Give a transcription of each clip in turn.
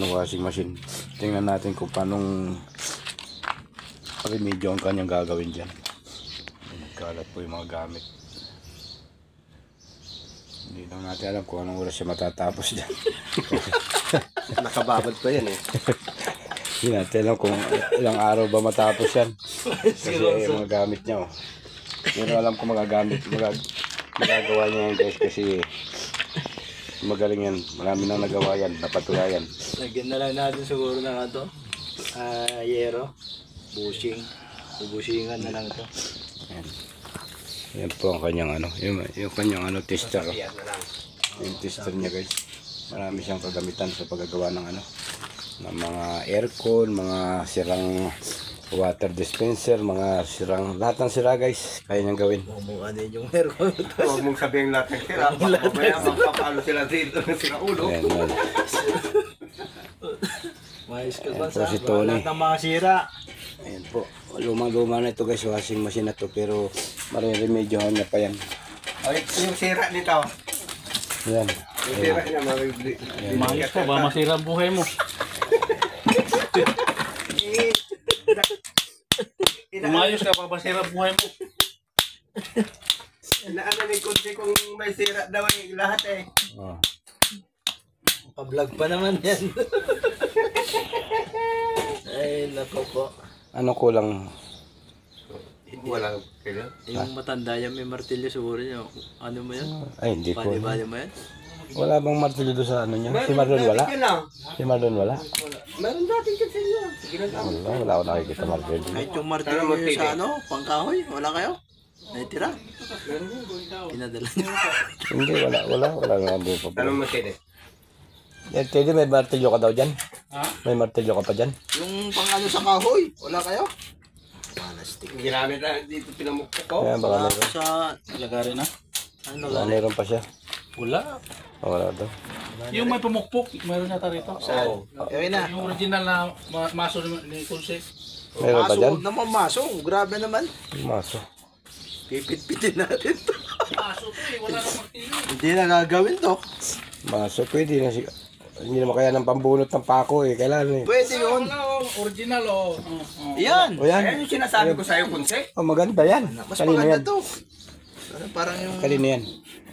washing machine. Tingnan natin kung paanong remedyo ang kanyang gagawin dyan. Kalat po yung mga gamit. Hindi lang natin alam kung anong oras siya matatapos dyan. Nakababad pa yan eh. Hindi natin alam kung ilang araw ba matapos yan. Kasi mga gamit niya. Pero alam ko magagawa niya yan guys, kasi magaling yan. Marami nang nagawa yan, napatulayan. Lagyan na lang natin siguro ng ito. Yero. Bushing. Bubushingan na lang ito. Yan. Yan po ang kanyang yung kanyang tester. Yung tester niya guys. Marami siyang kagamitan sa paggagawa ng ng mga aircon, mga sirang water dispenser, mga sirang, lahat ng sira guys, kaya niyang gawin. Mumukha din yung aircon. Huwag mong sabihin lahat ng sira. Mamaya magpapalo sila dito ng sira ulo. Ayan, yan. Mayos ka ba Ayan po si Tony. lahat ng mga sira? Ayan po. Lumang-luma na ito guys, washing machine na ito, pero mariremedyohan niya pa yan. Ay, yung sira nito. Yan. Yung sira niya, maribli. Mayos ka ba? Masira ang buhay mo. Umayos ka pa, masira ang buhay mo. Inaano kunti kung may sira daw lahat eh. Oh. Pa-vlog pa naman yan. Ay, nako po. Ano kulang? Walang kailan. Yung matanda yan, may martilyo siguro niya. Ano mo yan? Ay, hindi ko. Bali-bali mo yan? Wala bang martilyo doon sa niya? Si Marlon wala? Si Marlon wala? Meron natin kasi yun. Wala ako nakikita martilyo. Kahit yung martilyo sa pangkahoy, wala kayo? Naitira? Pinadala niyo. Hindi, wala nga doon pa po. Anong matindi? Yan, Teddy, may martilyo ka daw dyan? Ha? May martilyo ka pa dyan? Yung sa kahoy, wala kayo? Plastic. Ginamit na dito pinamukha ko. Kaya baka meron. Sa, Lagari na. ano Baka lang? meron pa siya. Wala. Wala daw. Yung may pumukpok, meron yata rito. Saan? Okay na. Yung original na maso ni Tulsi. Meron pa dyan? Huwag naman maso. Grabe naman. Maso. Pipit-pitin natin to. Maso to eh, wala namang tilo. Hindi na gagawin to. Maso, pwede na siya. Hindi naman kaya ng pambunot ng pako eh. Kailangan eh. Pwede yun. Wala, original oh. Yan. O yan. Ayan yung sinasabi ko sa'yo, Kunse. Oh, maganda yan. Mas Kanina maganda yan. to. Parang yung... Kanina yan.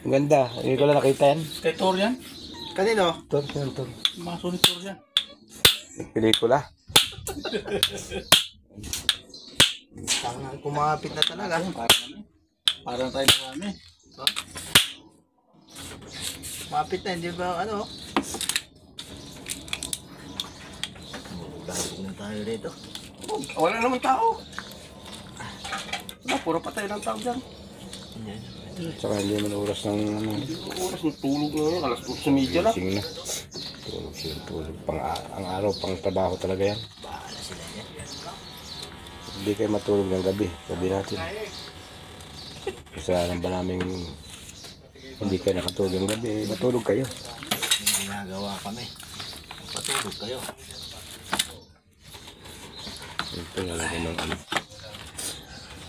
Maganda. Hindi ko lang nakita yan. Kay Tor yan. Kanino? Tor. Maso ni Tor yan. Pelikula. Tangan kumapit na talaga. Parang tayo na kami. Kumapit na, hindi ba ano? Gasig na tayo rito. Wala naman tao. Wala, puro patay ng tao dyan. Saka hindi man oras ng Oras ng tulog na yun, alas 12:30 na. gising na. Tulog. Ang araw, pang trabaho talaga yan. Bahala sila yan. Hindi kayo matulog ng gabi. Sabi natin. Kasalanan ba namin hindi kayo nakatulog ng gabi? Matulog kayo. May ginagawa kami. Patulog kayo. Ito na lang ng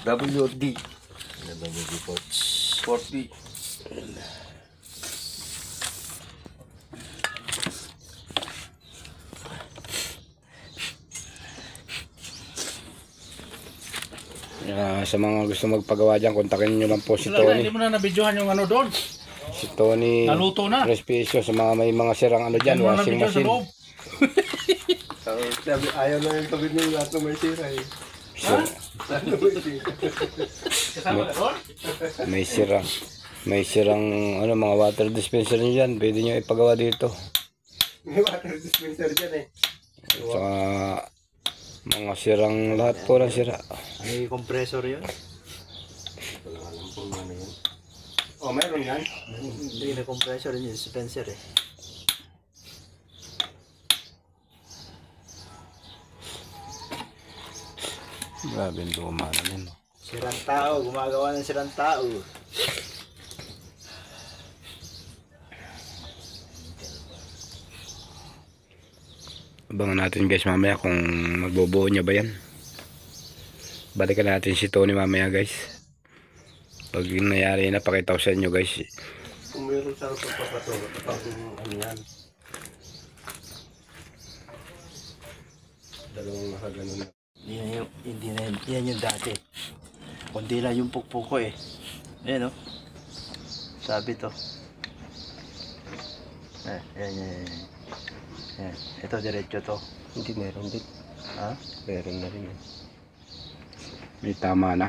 WD. WD Ports. 40. Sa mga gusto magpagawa dyan, kontakin nyo lang po si Wala, Tony. hindi mo na nabidyohan yung ano doon. Si Tony Naluto na. Respisyo sa mga may mga sirang dyan, Hindi mo na washing nabidyohan sa machine. loob. Ayaw na yung tabi ng lahat ng may sira eh. Kasama ka doon? May sirang mga water dispenser nyo dyan, pwede nyo ipagawa dito. May water dispenser dyan eh. Saka mga sirang lahat po ng sira. May compressor yun? Oh, meron yan. Hindi na compressor yun, dispenser eh. Grabe yung luma naman. Sirang tao, gumagawa ng sirang tao. Abangan natin guys mamaya kung magbubuo niya ba yan. Balikan natin si Tony mamaya guys. Pag nangyari na, pakita ko sa inyo guys. Kung meron sa pagpapatulog, ano yan. Dalawang nakaganon na. Yan yung, hindi na yan, yan yung dati. Kundi lang yung pukpuk ko eh. Ayan o. Sabi to. Yan. Yan. Ito diretso to. Hindi, meron din. Ha? Meron na rin. May tama na.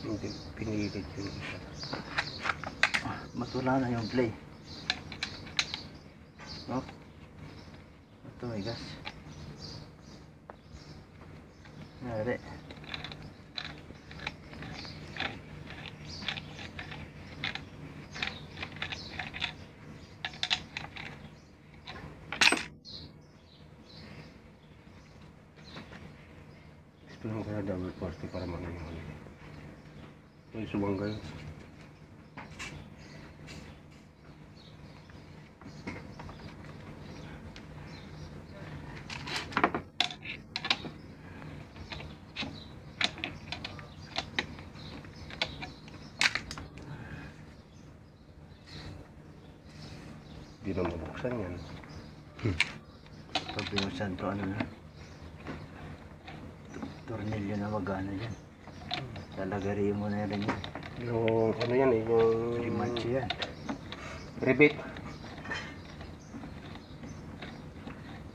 Hindi, pinilit yung isa. Mas wala na yung play. No? Ito may gas. Nari. Gusto mo kaya double 40 para mangyayari. May sumangga yun. Hindi na mabuksan yan. Pag binuksan to, ano na? Tornilyo na magana dyan. Lalagarin mo na rin yan. Yung ano yan eh, yung... Pretty much yan. Rivet.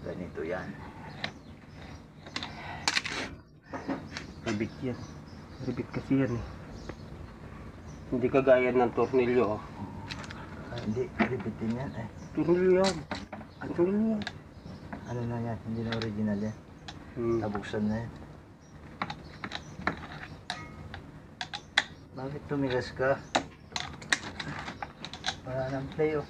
Ganito yan. Rivet yan. Rivet kasi yan eh. Hindi kagaya ng tornilyo. Oh. Hindi, ribitin yan eh. Tornilyo yan. Ang tornilyo yan. Ano na yan, hindi na original yan. Nabuksan na yan. Bakit tumigas ka? Wala nang play oh.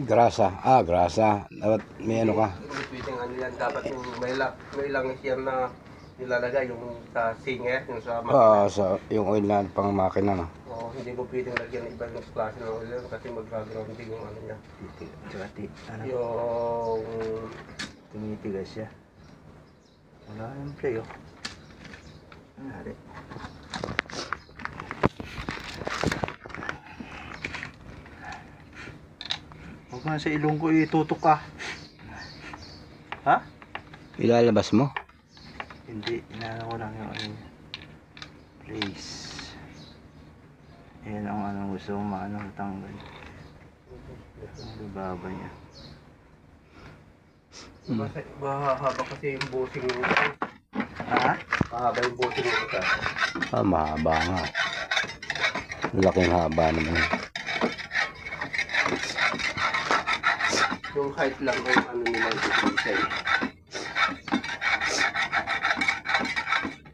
Grasa. Grasa. Dapat may ano ka. Pwedeng ano yan, dapat yung may lang siya na nilalagay yung sa singer, yung sa Sa yung oil na pang makina na. Oo, hindi mo pwedeng lagyan ng ibang klase ng oil kasi mag-grounding yung ano niya. Ano? Yung... Tumitigas siya. Wala yung play oh. Nangyari. Huwag ka sa ilong ko itutok ka. Ha? Ilalabas mo? Hindi, inaano ko lang yung ano. Please. Yan ang ano gusto kong maano tanggal. Ang baba niya. Mahaba kasi yung bushing yung Ha? mahaba yung bushing yung isa. Mahaba nga. Laking haba naman. Yung height lang yung ano nila yung isa eh.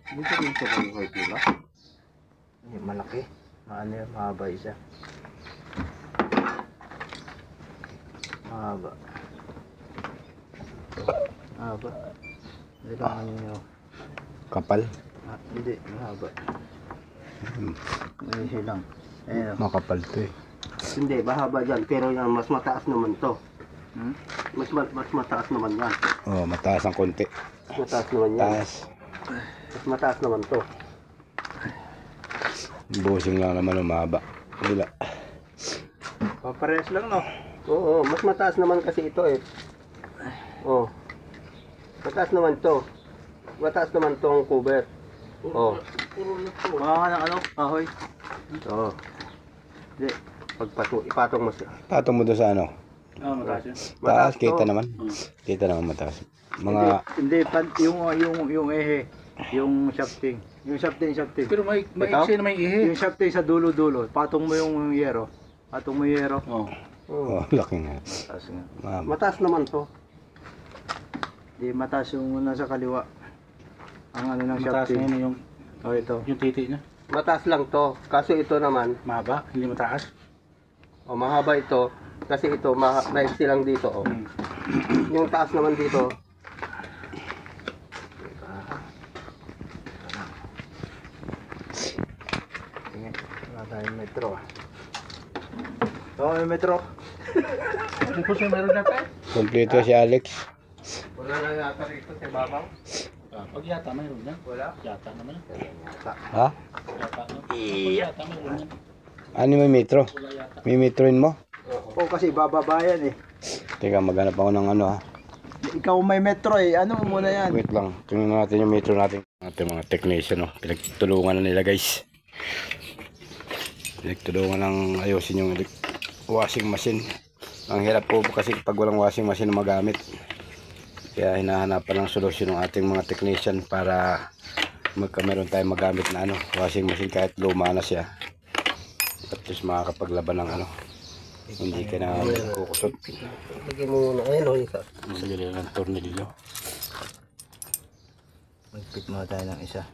Hindi ko rin siya yung height nila. Hindi, malaki. Maano yan, mahaba isa. Mahaba. Mahaba. Hindi lang ano yun. Kapal. Hindi, mahaba. Hindi lang. Ayan o. Makapal to eh. Hindi, mahaba dyan. Pero yan, mas mataas naman to. Hmm? Mas mataas naman yan. Mataas ang konti. Mas mataas naman yan. Taas. Mas mataas naman to. Busing lang naman mahaba. Wala. Paparehas lang no? Oo, mas mataas naman kasi ito eh. Oh. Mataas naman to. Mataas naman tong cover. Oh. Mga ka ng ano? Ahoy. Oo. Hindi. Ipatong mo siya. Patong mo doon sa ano? Mataas yun. Taas, Mataas kita to. naman. Kita naman mataas. Mga Hindi, yung ehe. Yung shafting. Yung shafting. Pero may Ito? iksi na may ihi. Yung shafting sa dulo-dulo. Patong mo yung yero. Patong mo yung yero. Oh. laki nga. Mataas nga. Mahaba. Mataas naman to. Di mataas yung nasa kaliwa. Ang ano ng Mataas shafting. na yun Ito. yung titi niya. Mataas lang to. Kaso ito naman, Mahaba, hindi mataas. mahaba ito. Kasi ito, maiksi lang dito. Oh. Yung taas naman dito, Tingin. Wala tayong metro. May metro. Hindi po siya meron na tayo. Kompleto si Alex. wala na yata rito sa babaw. Pag yata mayroon yan. Wala. Yata naman. Ha? Yata no? Iya. Yata mayroon yan. Ano may metro? May metroin mo? Oo, kasi bababayan eh. Teka, maghanap ako ng ano ha. Ikaw may metro eh. Ano mo muna yan? Wait lang, tingnan natin yung metro natin. Ating mga technician, no? Pinagtulungan na nila guys. Pinagtulungan ng ayusin yung washing machine. Ang hirap po kasi pag walang washing machine na magamit. Kaya hinahanapan ng solusyon ng ating mga technician para meron tayong magamit na ano, washing machine kahit luma na siya. At least makakapaglaban ng ano. Hindi ka na kukusot. Lagyan mo muna. Ayun o, isa. Sa gilid ng tornilyo. Magpit muna tayo ng isa.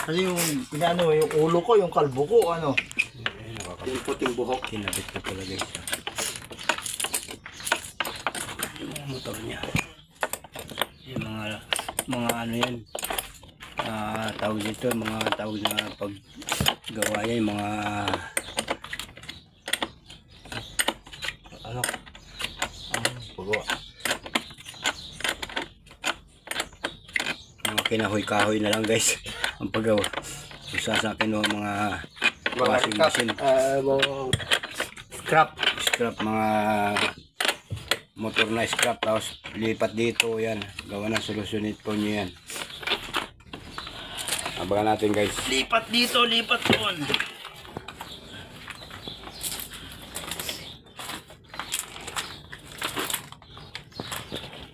Kasi yung inaano yung ulo ko, yung kalbo ko, ano. Yung puting buhok. Kinabit ko pala guys. Yung mga motor niya. Yung mga ano yan. Tawag dito, mga tawag na paggawa yan, yung mga ano paggawa. Mga kinahoy-kahoy na lang guys. Ang paggawa. Kung saan sa kinuha mga washing machine. Mga scrap. Scrap, mga motor na scrap, tapos lipat dito yan, gawa ng solusyon ito nyo yan. Abangan natin guys. Lipat dito, lipat doon.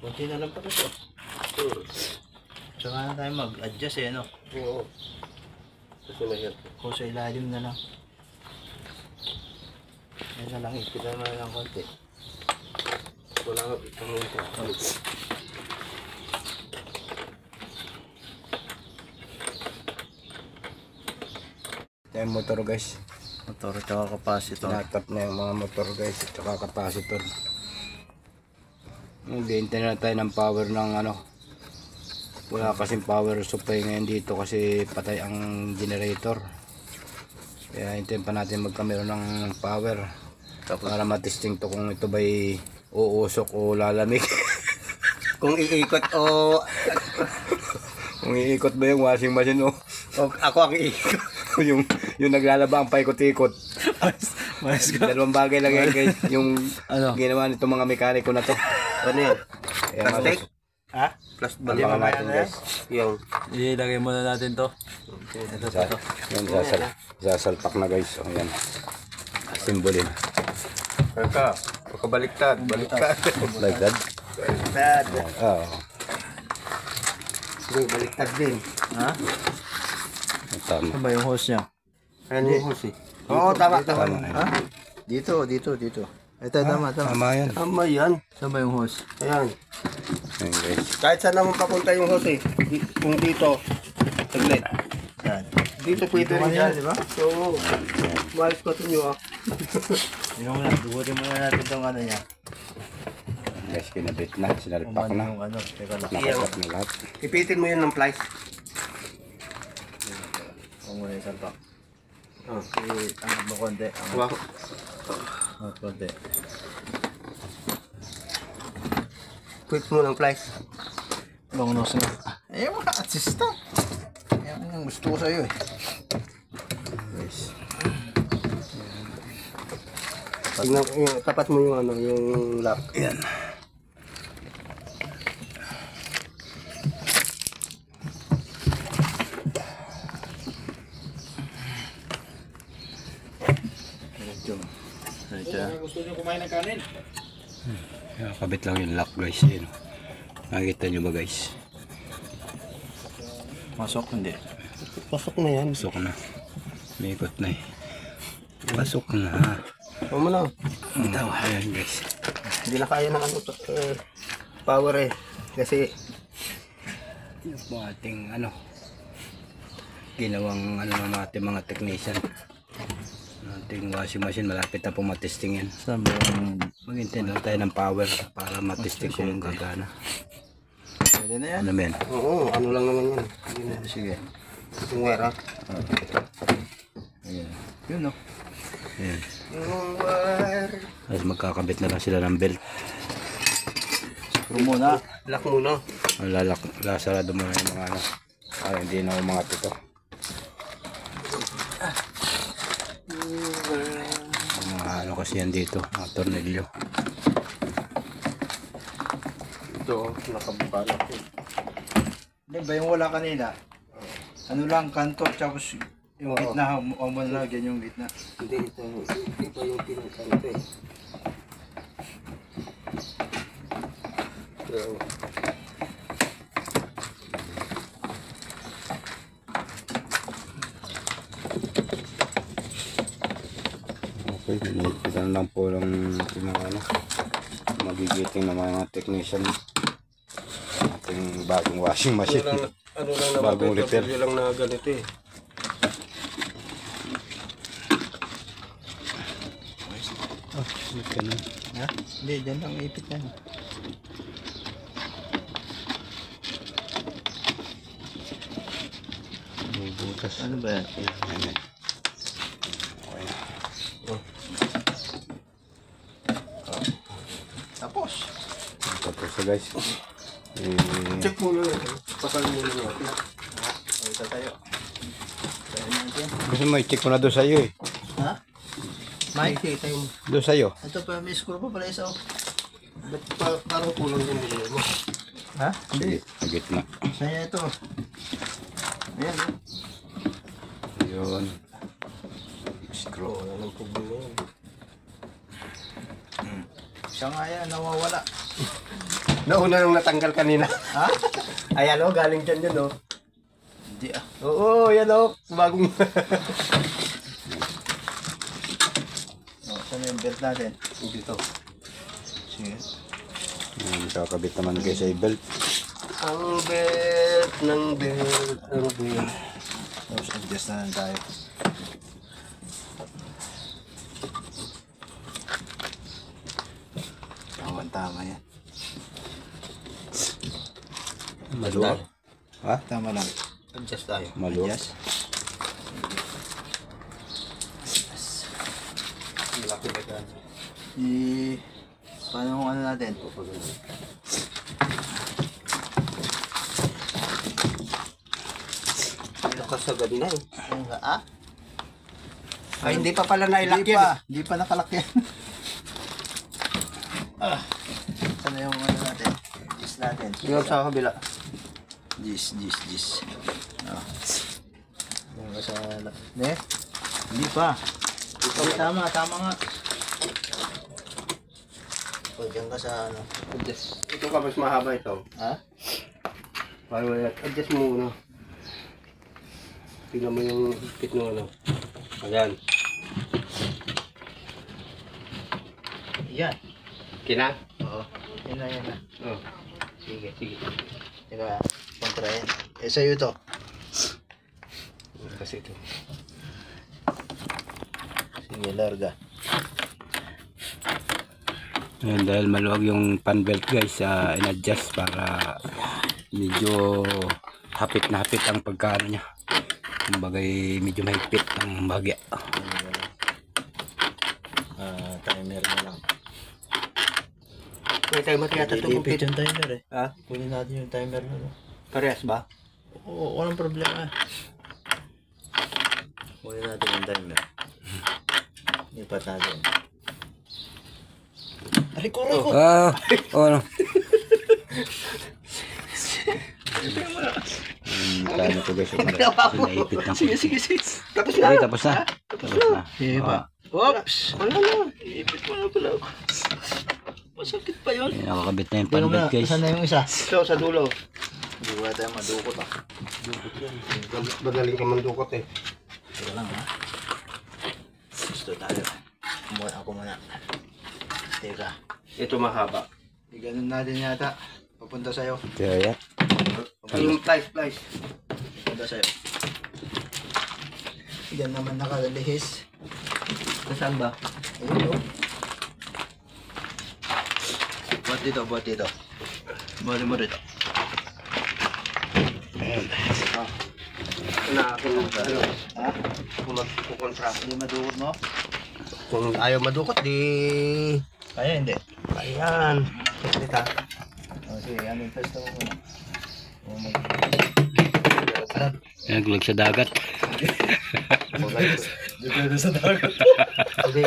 Kunti na lang pa ito. Tsaka na tayo mag-adjust eh, no? Oo. Kasi mahirap. Kung sa ilalim na lang. Yan na lang, ipitan mo na lang konti. Wala nga itang ito. Ito yung motor guys. Motor tsaka capacitor. Tinatap na yung mga motor guys, at saka capacitor. Benta na tayo ng power ng ano. Wala kasing power supply ngayon dito kasi patay ang generator. Kaya hintayin pa natin magkameron ng power. Para matesting to kung ito ba'y uusok o lalamig. Kung iikot o Kung iikot ba yung washing machine o ako ang iikot. yung naglalaba ang paikot-ikot. Mas Dalawang bagay lang yan guys. Yung Ano? ginawa nito mga mekaniko na to. ano yan? Kaya Plastic? Ha? Plus Bali Abangan mamaya natin na yan. guys. Yung Ilagay muna natin to. Ito pa to. Yan, sasalpak na guys. O yan. Simbolin. ka. Pakabaliktad. Baliktad. Like that. Baliktad. Oo. Sige, baliktad din. Ha? Tama. Ano ba yung hose niya? Ano yung hose eh? Oo, tama. Tama. Ha? Dito. Ito, tama. Tama yan. Tama yan. Saan ba yung hose? Ayan. Ayan guys. Kahit saan naman papunta yung hose eh. Kung dito, saglit. Yan. Dito pwede Dito rin ka yan. yan, di ba? So, maayos ko nyo ah. Yun muna. Dugutin muna natin tong ano niya. Guys, kinabit na. Sinalpak Kumano na. yung ano. Teka lang. Nakasap na lahat. Ipitin mo yun ng plies. Kung muna yung salpak. Oh. Angat mo konti. Wow. Angat konti. Quit mo ng plies. Long nose na. Eh, mga assistant. Yan ang gusto ko sa'yo eh. Guys. Tingnan, tapat mo yung ano, yung lock. Yan. Gusto nyo kumain ng kanin? Yan, kabit lang yung lock guys. Yan. Nakikita nyo ba guys? Masok, hindi. Pasok na yan. Pasok na. May ikot na eh. Pasok na. Huwag mo na. Bitaw. Ayan guys. Hindi na kaya ng ano to, power eh. Kasi Yung po ating ano, ginawang ano ng ating mga technician. Ating washing machine, malapit na po matesting yan. Saan ba yung... Maghintay lang tayo ng power para matesting kung gagana. Pwede na yan. Ano men? oo, ano lang naman yan. Hindi na. Sige. Yung wire. Ayan. Yun no. Ayan. Yung wire. Tapos magkakabit na lang sila ng belt. Screw muna. Lock muna. Lasarado mo na yung mga ano. Para hindi na umangat ito. Mga ano kasi yan dito, mga tornilyo. Ito, nakabuka na. Hindi ba yung wala kanina? Ano lang, kanto, tapos yung Oo. gitna, huwag mo nalagyan yung gitna. Hindi, ito yung pinagkanto eh. So, Okay, nilipitan lang po ng ano, magigiting ng mga technician. Ating bagong washing machine. ano lang naman, Bagong repair. tornilyo lang na ganito eh. Okay na. Ha? Hindi, dyan lang ipit yan. Bubutas. Ano ba yan? Ayan. Okay na. Tapos. Tapos na guys. Check muna lang. Pasal muna natin. Ito tayo. Tayo natin. Gusto mo i-check ko na doon sa'yo eh. Ha? Mike? Okay, tayo. Doon sa'yo. Ito pa, may screw pa pala isa oh. Ba't parang kulang yung bilhin mo? Ha? Sige, sa gitna. Sa'yo ito. Ayan oh. Yun. Screw. Wala nang problema yan. Siya nga yan, nawawala. Nauna nang natanggal kanina. Ha? Ayan o, galing dyan yun o. Hindi ah. Oo, yan o. Bagong... Oh, saan yung belt natin? Dito. Sige. Ayan, kakabit naman guys sa belt. Ang belt ng belt. Ang belt. Tapos adjust na lang tayo. Tama yan. Maluwag. Ha? Tama lang. Adjust tayo. Maluwag. Adjust. Malaki na gan. Paano kung ano natin? Nakasagad na eh. Ah? Ay, hindi pa pala nailak Hindi yan. pa. Hindi pa nakalak yan. Saan na yung ano natin? Gis natin. Yung sa kabila. Gis. Oh. Yung ka sa... Ne? Hindi pa. Hindi tama nga. O, dyan ka sa ano. Adjust. Ito ka mas mahaba ito. Ha? Adjust mo muna. Tingnan mo yung higpit ng ano. Ayan. Yan. Kina? Oo. Yan na. Oh. Sige. Teka, kontra yan. Sa'yo ito. Kasi ito. Sige, larga. Ayan, dahil maluwag yung pan belt guys, in-adjust para medyo hapit na hapit ang pagkano niya. Kumbagay medyo mahigpit ang bagya. Timer na lang. May timer yata ito. Ilipit yung timer eh. Ha? Kunin natin yung timer na. No? Parehas ba? Oo, walang problema. Kunin natin yung timer. Ipat natin. Riko! Ano? Kaya to guys, naipit na. Sige. Tapos Ay, na. tapos na. Sige pa. Oops! Wala na. Ipit mo na pala ako. Masakit pa yun. Ayan, nakakabit na yung pan belt guys. Saan na yung isa? Ito sa dulo. Hindi wala tayong madukot ah. Magaling ka mandukot eh. Ito lang ha. Gusto tayo. Ako muna. Teka. Ito mahaba. Ganun natin yata. Papunta sa'yo. Kaya yan. Yung slice. Papunta sa'yo. Yan naman nakalihis. Saan ba? Ayun, oh. Buhat dito. Bali mo rito. Na akin lang sa ano. Ha? Kung magkukontra. Hindi madukot mo? Kung ayaw madukot, di... Kaya hindi. Ayan. Kita. O sige, ano yung pesto mo muna? Naglag sa dagat. Dito sa dagat. Hindi.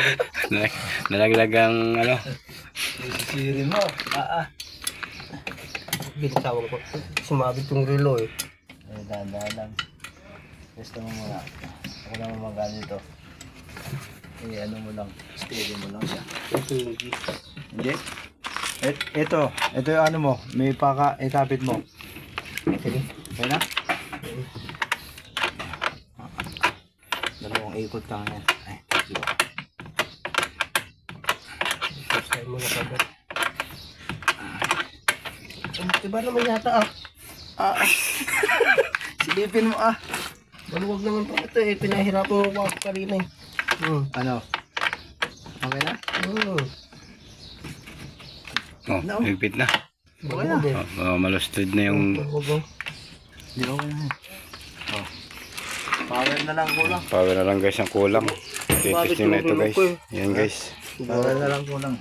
Nalaglag ang ano. Sisirin mo. Binisawang ko. Sumabit yung relo eh. Eh, dahan-dahan lang. Pesto mo muna. Ako naman magano dito. Eh, ano mo lang. Steady mo lang siya. Hindi. Ito yung ano mo. May paka, itapit mo. Sige. Okay na? Dalawang ikot lang yan. Ay, dito. Try mo na kagad. Diba naman yata Silipin mo ah. Maluwag naman pa ito eh. Pinahirapan mo ako kanina eh. Ano? Okay na? Oh, No. higpit na. Okay na. Malustrid na yung Hindi okay na. Oh. Power na lang kulang. power na lang guys ang kulang. Testing na ito guys. Yan guys. Power na lang kulang.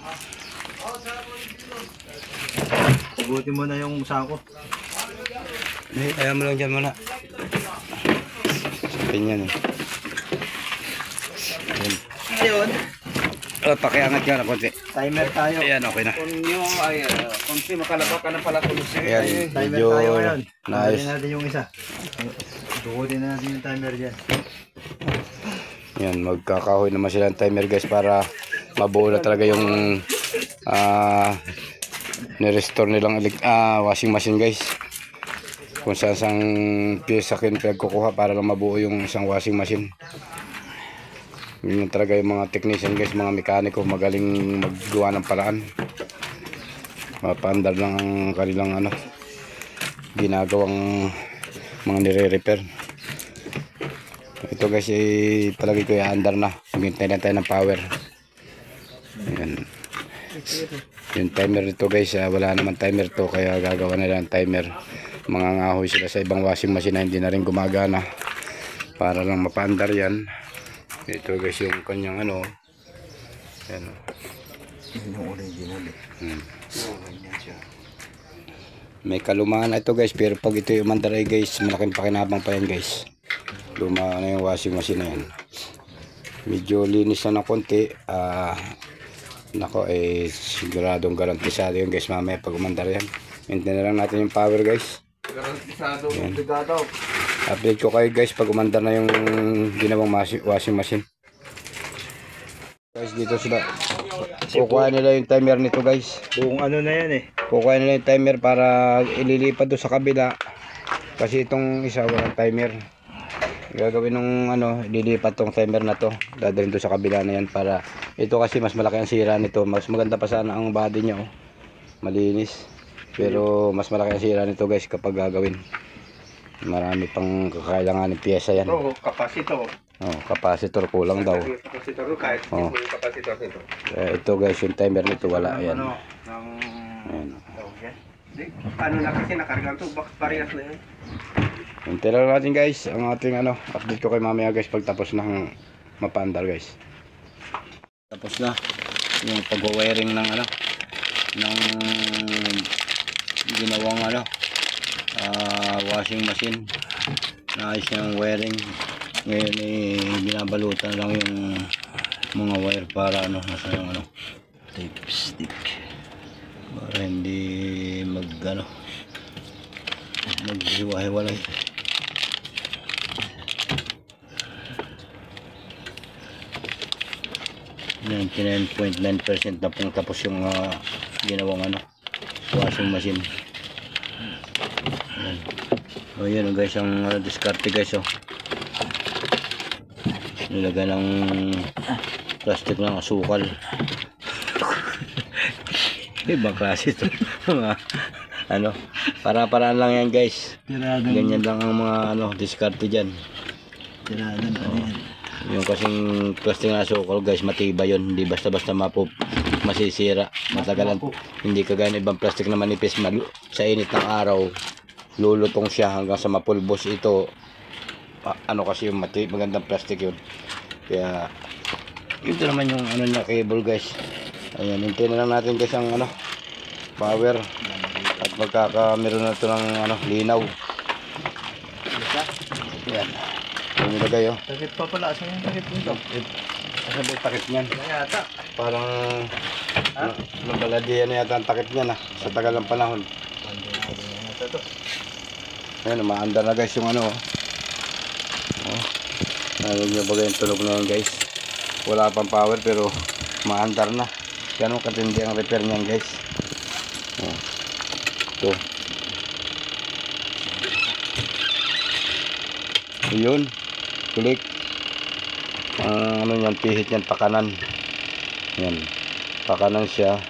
Hugutin mo na yung sako. Ayaw mo lang dyan muna. Sapin yan eh. Yan. Ngayon, Pakiangat ka na konti. timer tayo. Ayan, okay na. Kung yung ay, kung si makalaba ka na pala tulos Ayan, Timer medyo tayo ngayon. nice. Hugutin natin yung isa. Hugutin na natin yung timer dyan. Yan, magkakahoy naman sila ng timer guys para mabuo na talaga yung ni-restore nilang washing machine guys. Kung saan sang pyesa pinagkukuha para lang mabuo yung isang washing machine. Yun yung talaga yung mga technician guys, mga mekaniko magaling maggawa ng paraan. Mapaandar lang ang kanilang ano, ginagawang mga nire-repair. Ito guys ay palagi ko i-andar na. Hintay na tayo ng power. Ayan. Yung timer nito guys, wala naman timer to kaya gagawa nila ng timer. Mangangahoy sila sa ibang washing machine na hindi na rin gumagana para lang mapaandar yan. Ito guys yung kanyang ano. Ayan. Yung original eh. Ganyan siya. May kalumaan na ito guys, pero pag ito yung umandar ay guys, malaking pakinabang pa yan guys. Luma na yung washing machine na yan. Medyo linis na ng konti. Nako eh siguradong garantisado yun guys mamaya pag umandar yan. Hintayin na lang natin yung power guys. Garantisado, obligado. Update ko kayo guys pag umandar na yung ginawang washing machine. Guys dito sila. Kukuha nila yung timer nito guys. Buong ano na yan eh. Kukuha nila yung timer para ililipat doon sa kabila. Kasi itong isa walang timer. Gagawin nung ano, ililipat tong timer na to. Dadalhin doon sa kabila na yan para ito kasi mas malaki ang sira nito. Mas maganda pa sana ang body niya oh. Malinis. Pero mas malaki ang sira nito guys kapag gagawin. Marami pang kakailangan ng pyesa yan. Ito, kapasito. Oh, capacitor kulang daw. Kapasitor kahit Oh. yung kapasitor nito. Ito guys yung timer nito wala. Ayan. Ng Ayan. Ano na kasi nakargaan to, bakit parehas na yun? Hintayin lang natin guys ang ating ano, update ko kay mamaya guys pag tapos ng mapaandar guys. Tapos na yung pag-wiring ng ano, ng ginawang ano, washing machine. Naayos yung wiring. Ngayon eh binabalutan lang yung mga wire para ano, nasa yung ano, tape stick. Para hindi mag ano, maghiwa-hiwalay. 99.9% na pong tapos yung ginawang ano, washing machine. Ayan. O yun guys ang diskarte guys oh. Nilagay ng plastic ng asukal. Ibang klase ito. Mga ano, para-paraan lang yan guys. Tiradan. Ganyan lang ang mga ano, diskarte dyan. Tiradan. Ano yan? Yung kasing plastic na asukal guys, matibay yun. Hindi basta-basta masisira. Matagalan. Hindi kagaya ng ibang plastic na manipis. Sa init ng araw, lulutong siya hanggang sa mapulbos. Ito, ano kasi yung magandang plastic yun. Kaya, ito naman yung ano niya, cable guys. Ayan, hintayin na lang natin guys ang ano, power. At meron na ito ng ano, linaw. Ayan. Ayan nilagay oh. Takip pa pala. Saan yung takip nito? Asan ba yung takip niyan? Ano yata? Parang nabaladi ano yata ang takip niyan sa tagal ng panahon. Ano to? Ayan, umaandar na guys yung ano oh. Narinig nyo ba yung tunog na yan guys? Wala pang power pero umaandar na. Ganun katindi ang repair niyan guys. Oh. Ito. Yun. Kulik. Ang ano niyan, pihit niyan pakanan. Yan. Pakanan siya.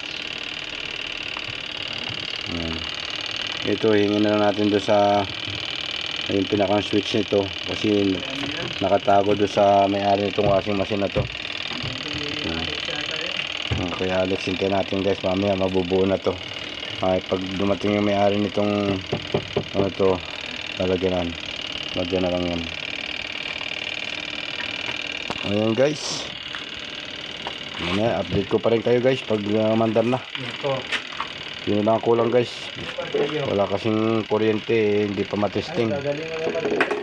Yan. Ito, hingin na natin doon sa yung pinakang switch nito kasi nakatago doon sa may-ari nitong washing machine na to. Kaya Alex, hintay natin guys, mamaya mabubuo na to. Pag dumating yung may-ari nitong ano to, lalagyan na lang yan. Ayan guys, mamaya update ko pa rin kayo guys pag mandar na. Ito. Yun lang kulang guys, wala kasing kuryente, hindi pa matesting. Ay, gagaling na naman.